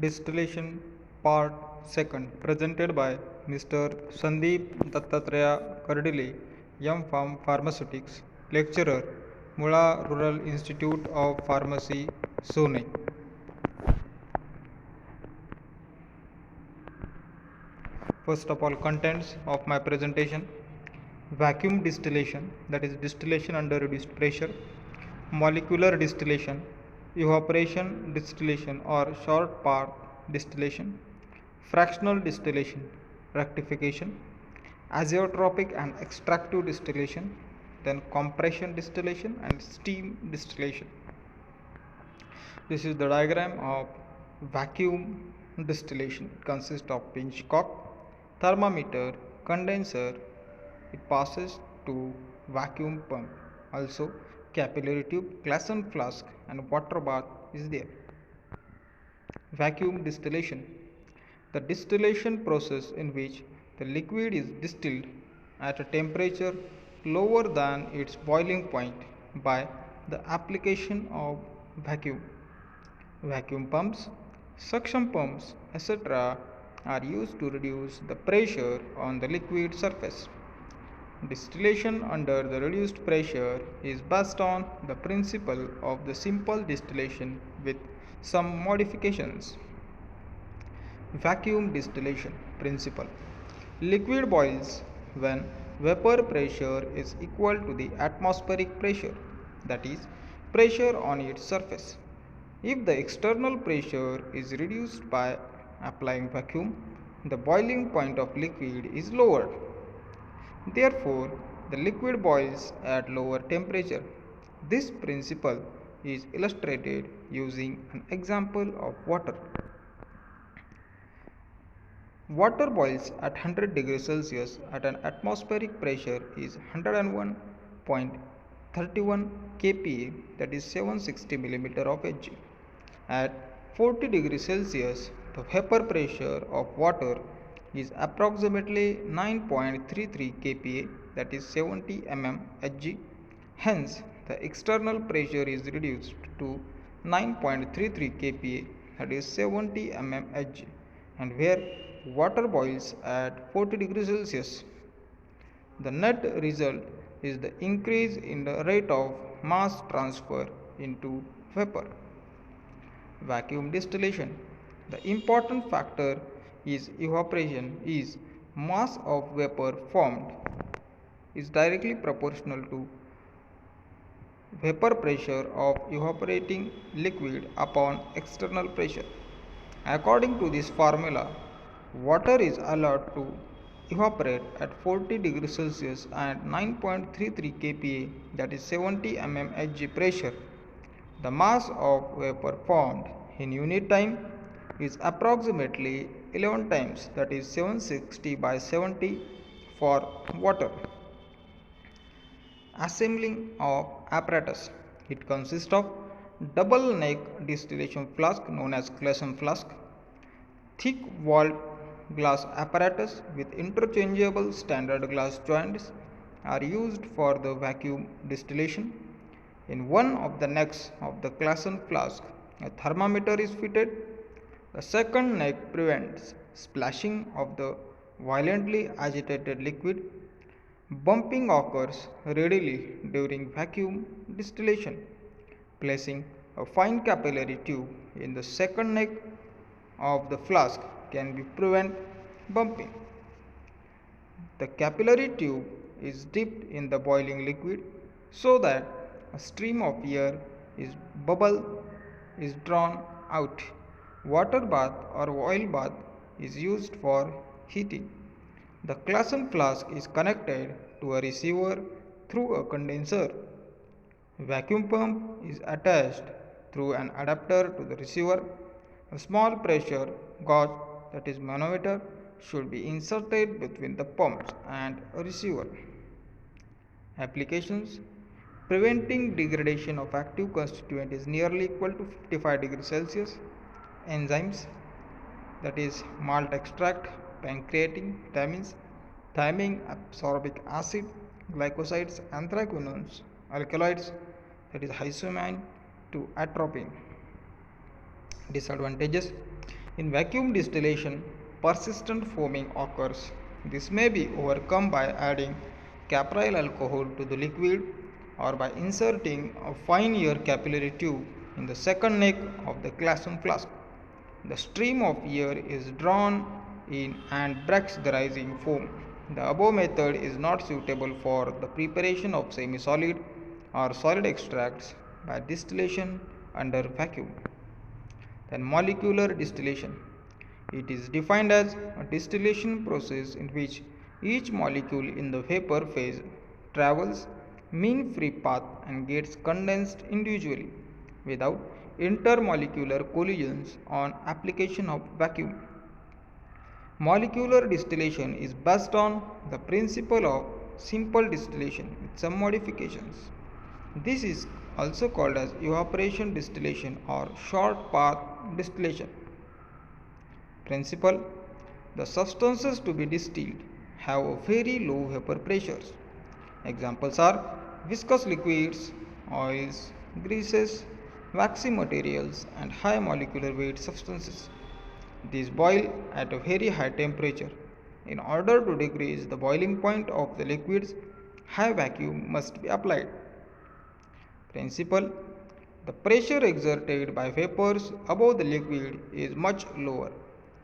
Distillation Part 2 presented by Mr. Sandeep Dattatreya Kardile, M.Pharm Pharmaceutics, Lecturer, Mula Rural Institute of Pharmacy, Sone. First of all, contents of my presentation: vacuum distillation, that is distillation under reduced pressure; molecular distillation, evaporation distillation or short path distillation; fractional distillation, rectification; azeotropic and extractive distillation; then compression distillation and steam distillation. This is the diagram of vacuum distillation. It consists of pinch cock, thermometer, condenser. It passes to vacuum pump. Also capillary tube, Clason flask and water bath is there. Vacuum distillation, the distillation process in which the liquid is distilled at a temperature lower than its boiling point by the application of vacuum. Vacuum pumps, suction pumps, etc. are used to reduce the pressure on the liquid surface. Distillation under the reduced pressure is based on the principle of the simple distillation with some modifications. Vacuum distillation principle: liquid boils when vapor pressure is equal to the atmospheric pressure, that is, pressure on its surface. If the external pressure is reduced by applying vacuum, the boiling point of liquid is lowered. Therefore, the liquid boils at lower temperature. This principle is illustrated using an example of water. Water boils at 100 degrees Celsius at an atmospheric pressure is 101.31 kPa, that is 760 mm of Hg. At 40 degrees Celsius, the vapor pressure of water is approximately 9.33 kPa, that is 70 mm Hg. Hence, the external pressure is reduced to 9.33 kPa, that is 70 mm Hg, and where water boils at 40 degrees Celsius. The net result is the increase in the rate of mass transfer into vapor. Vacuum distillation, the important factor is evaporation is mass of vapor formed is directly proportional to vapor pressure of evaporating liquid upon external pressure. According to this formula, water is allowed to evaporate at 40 degrees Celsius and 9.33 kPa, that is 70 mm Hg pressure. The mass of vapor formed in unit time is approximately 11 times, that is 760 by 70 for water. Assembling of apparatus. It consists of double neck distillation flask known as Clason flask, thick walled glass apparatus with interchangeable standard glass joints are used for the vacuum distillation. In one of the necks of the Clason flask, a thermometer is fitted. The second neck prevents splashing of the violently agitated liquid. Bumping occurs readily during vacuum distillation. Placing a fine capillary tube in the second neck of the flask can prevent bumping. The capillary tube is dipped in the boiling liquid so that a stream of air is bubble is drawn out. Water bath or oil bath is used for heating. The Clason flask is connected to a receiver through a condenser. Vacuum pump is attached through an adapter to the receiver. A small pressure gauge, that is manometer, should be inserted between the pumps and a receiver. Applications: preventing degradation of active constituent is nearly equal to 55 degrees Celsius. Enzymes, that is malt extract, pancreatin, vitamins, thymine, ascorbic acid, glycosides, anthraquinones, alkaloids, that is hyoscyamine to atropine. Disadvantages: In vacuum distillation, persistent foaming occurs. This may be overcome by adding capryl alcohol to the liquid or by inserting a fine air capillary tube in the second neck of the glassine flask. The stream of air is drawn in and breaks the rising foam. The above method is not suitable for the preparation of semi-solid or solid extracts by distillation under vacuum. Then molecular distillation. It is defined as a distillation process in which each molecule in the vapor phase travels mean free path and gets condensed individually without intermolecular collisions on application of vacuum. Molecular distillation is based on the principle of simple distillation with some modifications. This is also called as evaporation distillation or short path distillation. Principle: the substances to be distilled have a very low vapor pressures. Examples are viscous liquids, oils, greases, waxy materials, and high molecular weight substances. These boil at a very high temperature. In order to decrease the boiling point of the liquids, high vacuum must be applied. Principle: the pressure exerted by vapors above the liquid is much lower.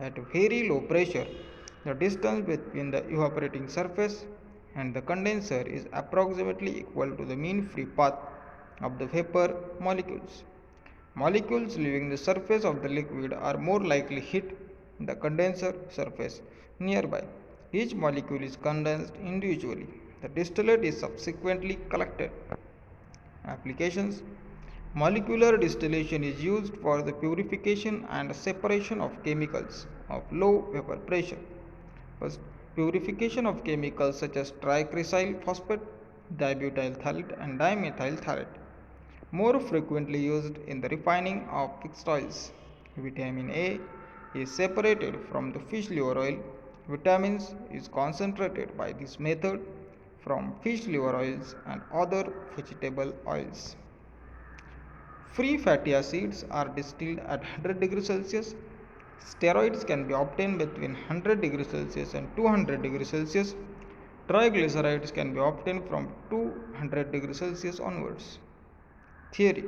At very low pressure, the distance between the evaporating surface and the condenser is approximately equal to the mean free path of the vapor molecules. Molecules leaving the surface of the liquid are more likely hit the condenser surface nearby. Each molecule is condensed individually. The distillate is subsequently collected. Applications: molecular distillation is used for the purification and separation of chemicals of low vapor pressure. First, purification of chemicals such as tricrysyl phosphate, dibutyl phthalate, and dimethyl phthalate. More frequently used in the refining of fixed oils. Vitamin A is separated from the fish liver oil. Vitamins is concentrated by this method from fish liver oils and other vegetable oils. Free fatty acids are distilled at 100 degrees Celsius. Steroids can be obtained between 100 degrees Celsius and 200 degrees Celsius. Triglycerides can be obtained from 200 degrees Celsius onwards. Theory: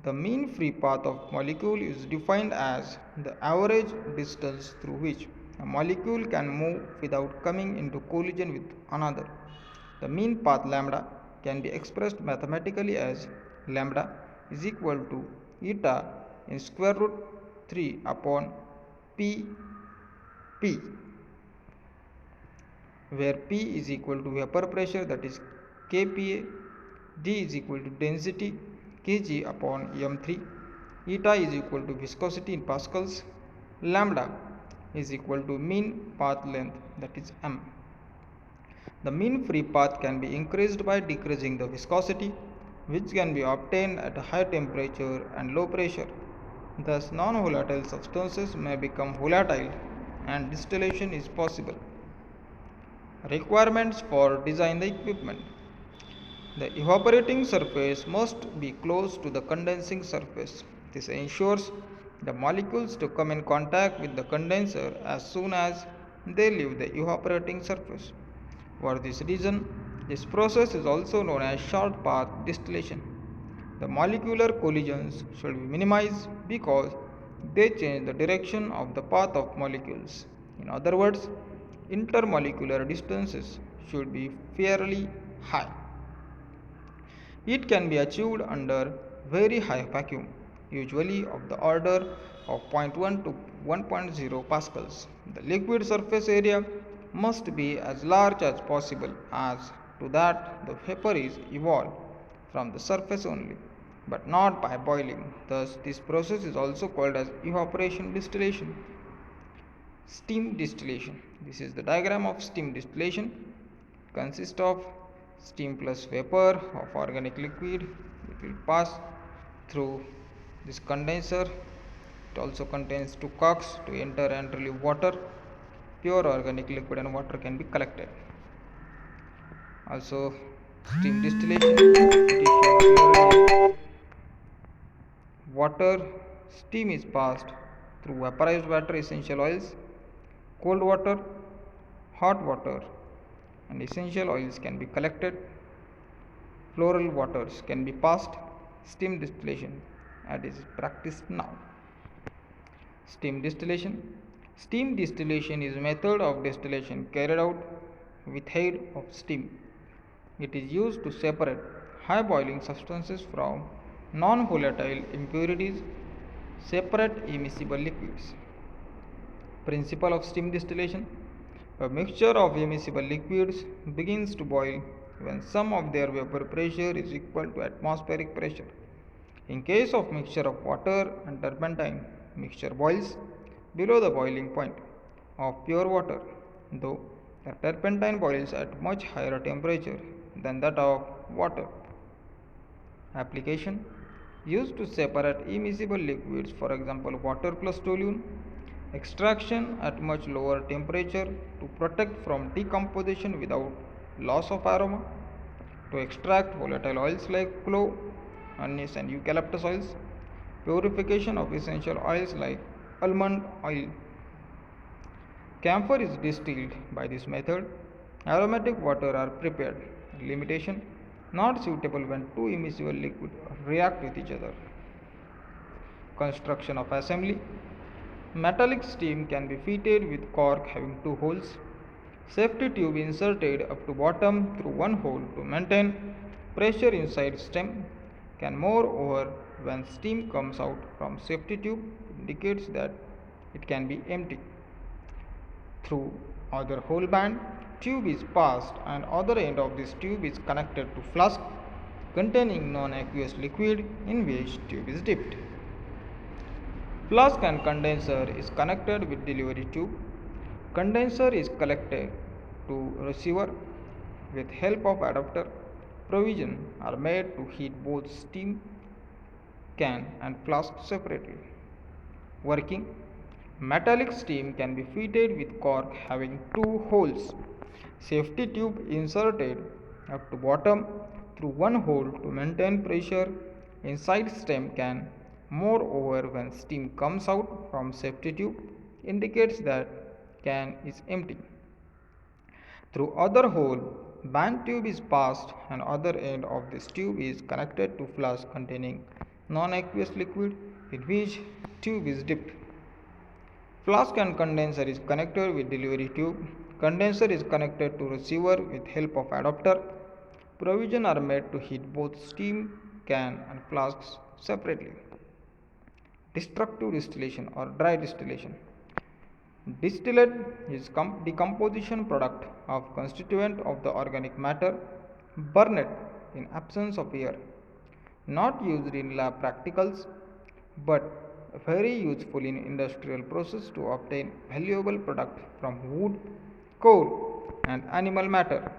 the mean free path of molecule is defined as the average distance through which a molecule can move without coming into collision with another. The mean path lambda can be expressed mathematically as lambda is equal to eta in square root 3 upon p, where p is equal to vapor pressure, that is kPa, d is equal to density kg upon m3, eta is equal to viscosity in pascals, lambda is equal to mean path length, that is m. The mean free path can be increased by decreasing the viscosity, which can be obtained at a high temperature and low pressure. Thus, non-volatile substances may become volatile and distillation is possible. Requirements for design the equipment: the evaporating surface must be close to the condensing surface. This ensures the molecules to come in contact with the condenser as soon as they leave the evaporating surface. For this reason, this process is also known as short path distillation. The molecular collisions should be minimized because they change the direction of the path of molecules. In other words, intermolecular distances should be fairly high. It can be achieved under very high vacuum, usually of the order of 0.1 to 1.0 pascals. The liquid surface area must be as large as possible, as to that the vapor is evolved from the surface only, but not by boiling. Thus, this process is also called as evaporation distillation. Steam distillation. This is the diagram of steam distillation. It consists of steam plus vapor of organic liquid. It will pass through this condenser. It also contains two cocks to enter and relieve water. Pure organic liquid and water can be collected. Also, steam distillation, it is shown clearly. Water, steam is passed through vaporized water, essential oils, cold water, hot water, and essential oils can be collected. Floral waters can be passed. Steam distillation that is practiced now. Steam distillation. Steam distillation is a method of distillation carried out with head of steam. It is used to separate high boiling substances from non-volatile impurities, separate immiscible liquids. Principle of steam distillation. A mixture of immiscible liquids begins to boil when some of their vapor pressure is equal to atmospheric pressure. In case of mixture of water and turpentine, mixture boils below the boiling point of pure water, though the turpentine boils at much higher temperature than that of water. Application. Used to separate immiscible liquids, for example water plus toluene. Extraction at much lower temperature to protect from decomposition without loss of aroma. To extract volatile oils like clove, anise and eucalyptus oils. Purification of essential oils like almond oil. Camphor is distilled by this method. Aromatic water are prepared. Limitation. Not suitable when two immiscible liquids react with each other. Construction of assembly. Metallic steam can be fitted with cork having two holes. Safety tube inserted up to bottom through one hole to maintain pressure inside stem. Can moreover, when steam comes out from safety tube, indicates that it can be empty. Through other hole band, tube is passed and other end of this tube is connected to flask containing non-aqueous liquid in which tube is dipped. Flask and condenser is connected with delivery tube. Condenser is collected to receiver with help of adapter. Provision are made to heat both steam can and flask separately. Working. Metallic steam can be fitted with cork having two holes. Safety tube inserted up to bottom through one hole to maintain pressure inside stem can. Moreover, when steam comes out from safety tube, indicates that can is empty. Through other hole, band tube is passed and other end of this tube is connected to flask containing non-aqueous liquid in which tube is dipped. Flask and condenser is connected with delivery tube. Condenser is connected to receiver with help of adapter. Provision are made to heat both steam can and flasks separately. Destructive distillation or dry distillation. Distillate is decomposition product of constituent of the organic matter burned in absence of air. Not used in lab practicals but very useful in industrial process to obtain valuable product from wood, coal and animal matter.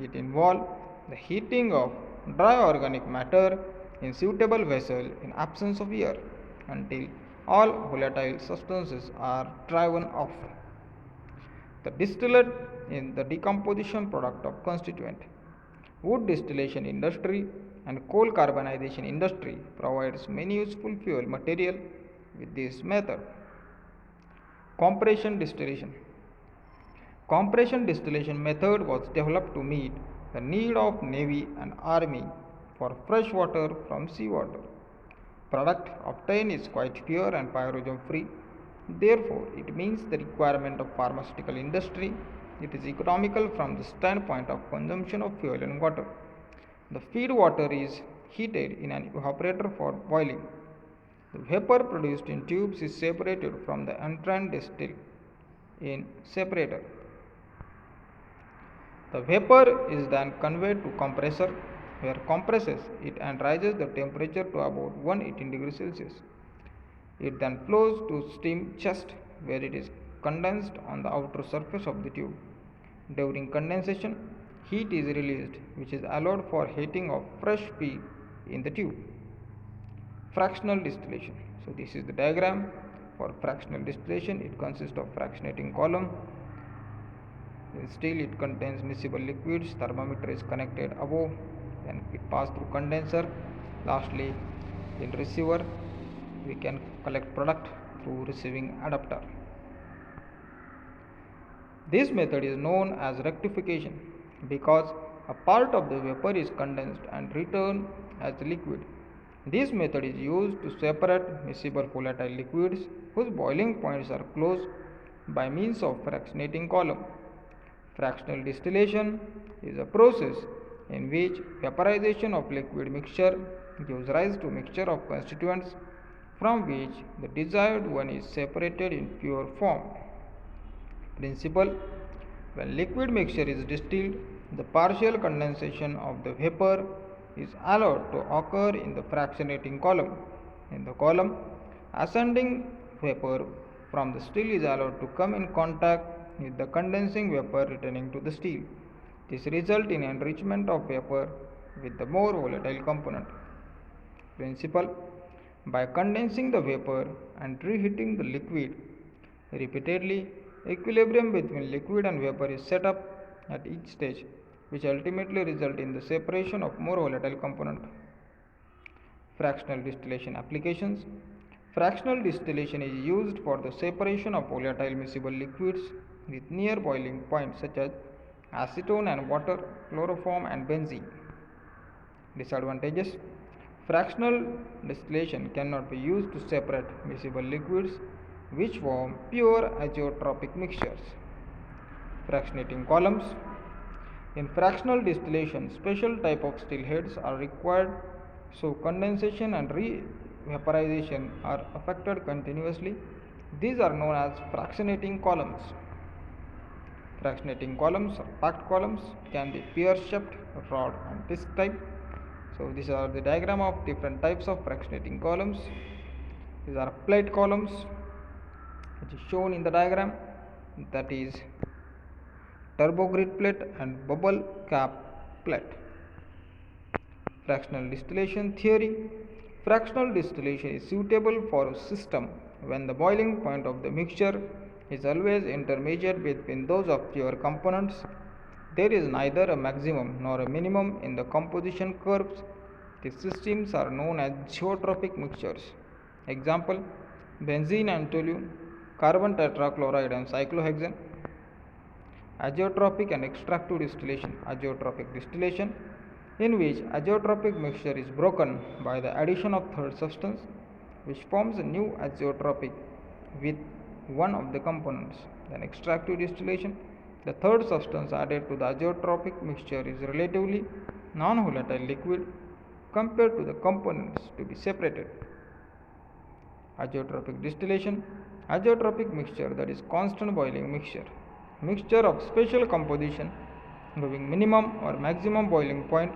It involves the heating of dry organic matter in suitable vessel in absence of air until all volatile substances are driven off. The distillate is the decomposition product of constituent. Wood distillation industry and coal carbonization industry provides many useful fuel material with this method. Compression distillation. Compression distillation method was developed to meet the need of Navy and Army for fresh water from seawater. Product obtained is quite pure and pyrogen free. Therefore, it meets the requirement of pharmaceutical industry. It is economical from the standpoint of consumption of fuel and water. The feed water is heated in an evaporator for boiling. The vapor produced in tubes is separated from the entrant distill in separator. The vapor is then conveyed to compressor where compresses it and raises the temperature to about 118 degrees Celsius. It then flows to steam chest where it is condensed on the outer surface of the tube. During condensation, heat is released which is allowed for heating of fresh feed in the tube. Fractional distillation. So this is the diagram for fractional distillation. It consists of fractionating column. In steel it contains miscible liquids. Thermometer is connected above. Then it passes through condenser. Lastly, in receiver we can collect product through receiving adapter. This method is known as rectification because a part of the vapor is condensed and returned as liquid. This method is used to separate miscible volatile liquids whose boiling points are close by means of fractionating column. Fractional distillation is a process in which vaporization of liquid mixture gives rise to mixture of constituents from which the desired one is separated in pure form. Principle: when liquid mixture is distilled, the partial condensation of the vapor is allowed to occur in the fractionating column. In the column, ascending vapor from the still is allowed to come in contact with the condensing vapor returning to the still. This results in enrichment of vapor with the more volatile component. Principle: by condensing the vapor and reheating the liquid repeatedly, equilibrium between liquid and vapor is set up at each stage, which ultimately result in the separation of more volatile component. Fractional distillation applications: fractional distillation is used for the separation of volatile miscible liquids with near boiling points such as acetone and water, chloroform and benzene. Disadvantages: fractional distillation cannot be used to separate miscible liquids which form pure azeotropic mixtures. Fractionating columns: in fractional distillation, special type of still heads are required so condensation and re-vaporization are affected continuously. These are known as fractionating columns. Fractionating columns or packed columns can be pear-shaped, rod and disc type. So these are the diagram of different types of fractionating columns. These are plate columns, which is shown in the diagram, that is turbogrid plate and bubble cap plate. Fractional distillation theory: fractional distillation is suitable for a system when the boiling point of the mixture is always intermediate between those of pure components. There is neither a maximum nor a minimum in the composition curves. These systems are known as geotropic mixtures. Example: benzene and toluene, carbon tetrachloride and cyclohexane. Azeotropic and extractive distillation: azeotropic distillation, in which azeotropic mixture is broken by the addition of third substance, which forms a new azeotropic with one of the components. Then extractive distillation: the third substance added to the azeotropic mixture is relatively non-volatile liquid compared to the components to be separated. Azeotropic distillation: azeotropic mixture, that is constant boiling mixture of special composition having minimum or maximum boiling point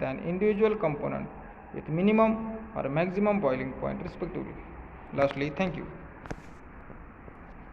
than individual component with minimum or maximum boiling point respectively. Lastly, thank you.